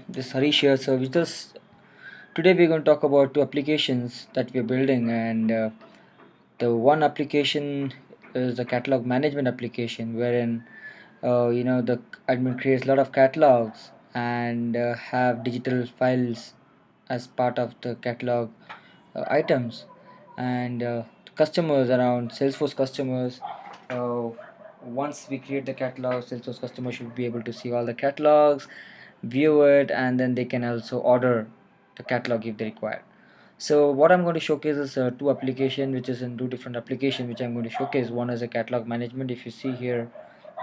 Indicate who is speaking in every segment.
Speaker 1: This Harish here. So with us today we're going to talk about two applications that we're building, and the one application is the catalog management application, wherein the admin creates a lot of catalogs and have digital files as part of the catalog items, and customers around Salesforce customers. Uh, Once we create the catalog, Salesforce customers should be able to see all the catalogs, view it, and then they can also order the catalog if they require. So what I'm going to showcase is two application, which is in two different application, which I'm going to showcase. One is a catalog management. If you see here,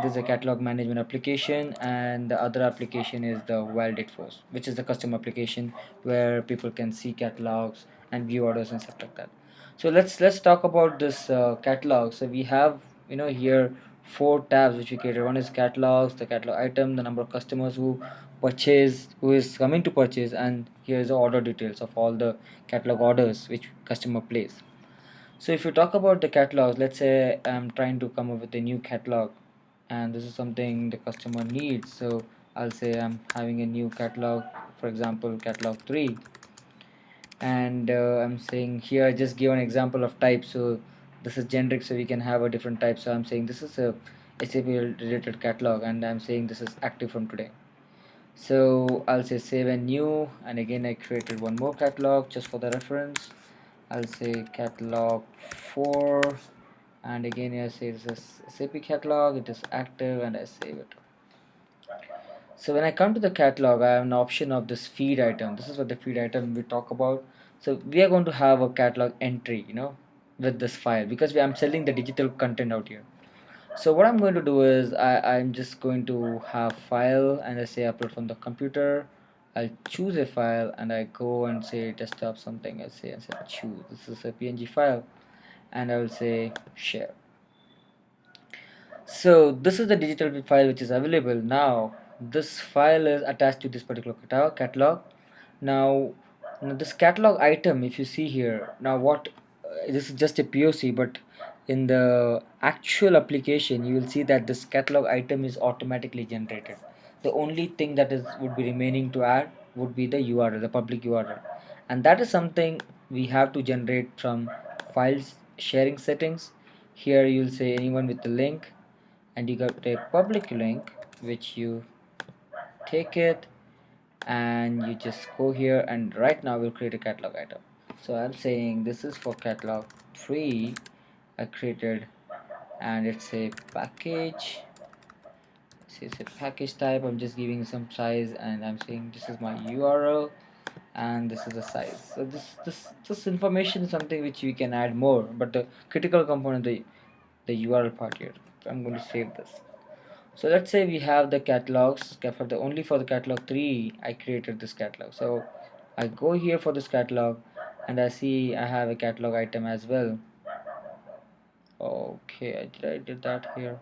Speaker 1: this is a catalog management application, and the other application is the Validate Force, which is the custom application where people can see catalogs and view orders and stuff like that. So let's talk about this catalog. So we have here four tabs which we created. One is catalogs, the catalog item, the number of customers who is coming to purchase, and here is the order details of all the catalog orders which customer place. So if you talk about the catalogs, let's say I'm trying to come up with a new catalog, and this is something the customer needs. So I'll say I'm having a new catalog, for example catalog 3, and I'm saying here I just give an example of type. So this is generic, so we can have a different type. So I'm saying this is a SAP related catalog, and I'm saying this is active from today. So I'll say save and new, and again I created one more catalog just for the reference. I'll say catalog 4, and again I say this is SAP catalog, it is active, and I save it. So when I come to the catalog, I have an option of this feed item. This is what the feed item we talk about. So we are going to have a catalog entry, with this file, because I'm selling the digital content out here. So what I'm going to do is I'm just going to have file, and I say upload from the computer. I'll choose a file, and I go and say desktop something. I say choose. This is a PNG file, and I will say share. So this is the digital file which is available now. This file is attached to this particular catalog. Now, this catalog item, if you see here, now what this is just a POC, but in the actual application you will see that this catalog item is automatically generated. The only thing that is would be remaining to add would be the URL, the public URL, and that is something we have to generate from files sharing settings. Here you'll say anyone with the link, and you got a public link which you take it, and you just go here, and right now we'll create a catalog item. So I'm saying this is for catalog 3 I created, and it's a package. It's a package type. I'm just giving some size, and I'm saying this is my URL, and this is the size. So this information is something which we can add more, but the critical component, the URL part here. I'm going to save this. So let's say we have the catalogs. For the only for the catalog 3 I created this catalog. So I go here for this catalog, and I see I have a catalog item as well. Okay, I did that here.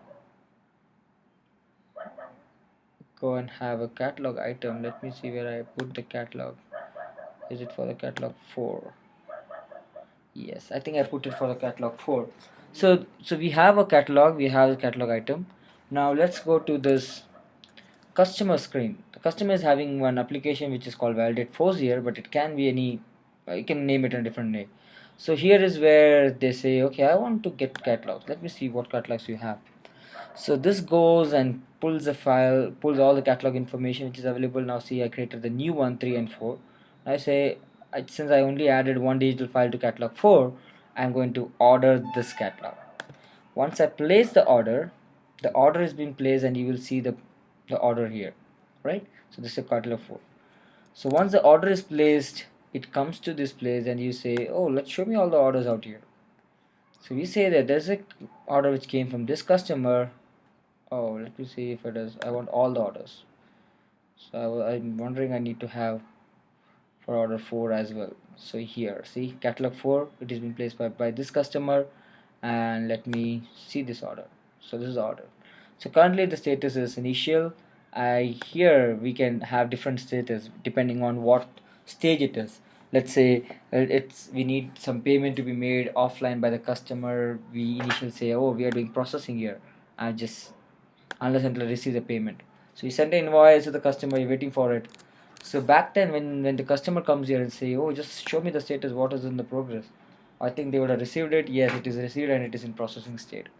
Speaker 1: Go and have a catalog item. Let me see where I put the catalog. Is it for the catalog 4? Yes, I think I put it for the catalog 4. So we have a catalog, we have a catalog item. Now let's go to this customer screen. The customer is having one application which is called Validate Force here, but it can be any, you can name it in a different name. So here is where they say, okay, I want to get catalogs. Let me see what catalogs you have. So this goes and pulls the file, pulls all the catalog information which is available. Now see, I created the new one, 3 and 4. I say, since I only added one digital file to catalog 4, I'm going to order this catalog. Once I place the order is being placed, and you will see the order here, right? So this is catalog 4. So once the order is placed, it comes to this place, and you say, oh, let's show me all the orders out here. So we say that there's a order which came from this customer. Oh, let me see if it is. I want all the orders. So I'm wondering, I need to have for order 4 as well. So here, see, catalog 4, it is being placed by this customer, and let me see this order. So this is the order. So currently the status is initial. Here we can have different status depending on what stage it is. Let's say it's we need some payment to be made offline by the customer. We initially say, oh, we are doing processing here. I just unless until I receive the payment. So you send an invoice to the customer, you're waiting for it. So back then, when the customer comes here and say, "Oh, just show me the status. What is in the progress?" I think they would have received it. Yes, it is received and it is in processing state.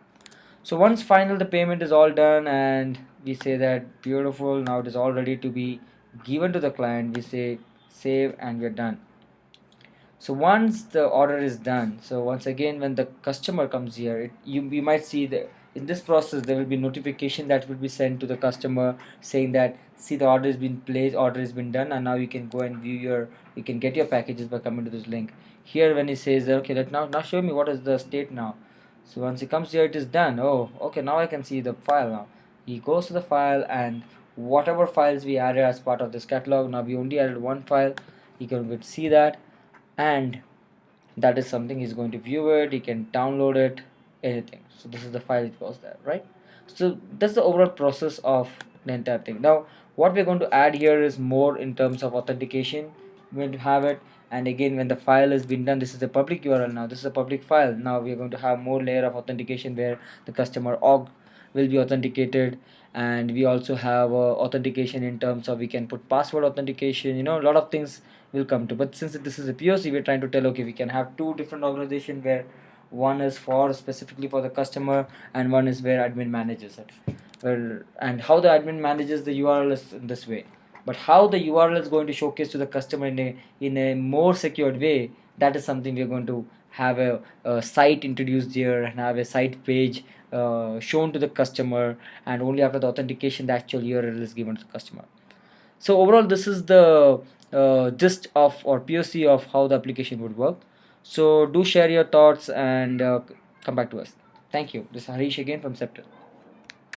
Speaker 1: So once final the payment is all done and we say that beautiful, now it is all ready to be given to the client, we say save and we're done. So once the order is done, so once again when the customer comes here, you might see that in this process there will be notification that will be sent to the customer saying that see the order has been placed, order has been done, and now you can go and view your, you can get your packages by coming to this link. Here when he says okay, let now show me what is the state now. So once he comes here, it is done. Oh, okay, now I can see the file now. He goes to the file and whatever files we added as part of this catalog, now we only added one file. He can see that, and that is something he's going to view it, he can download it, anything. So this is the file, it goes there, right? So that's the overall process of the entire thing. Now what we're going to add here is more in terms of authentication. We're going to have it, and again when the file has been done, this is a public URL, now this is a public file. Now we're going to have more layer of authentication where the customer org will be authenticated, and we also have authentication in terms of we can put password authentication, a lot of things will come to. But since this is a POC, we're trying to tell okay, we can have two different organizations where one is for specifically for the customer and one is where admin manages it. Well, and how the admin manages the URL is in this way, but how the URL is going to showcase to the customer in a more secured way, that is something we're going to have a site introduced here and have a site page shown to the customer, and only after the authentication the actual URL is given to the customer. So overall, this is the gist of or POC of how the application would work. So do share your thoughts and come back to us. Thank you. This is Harish again from Scepter.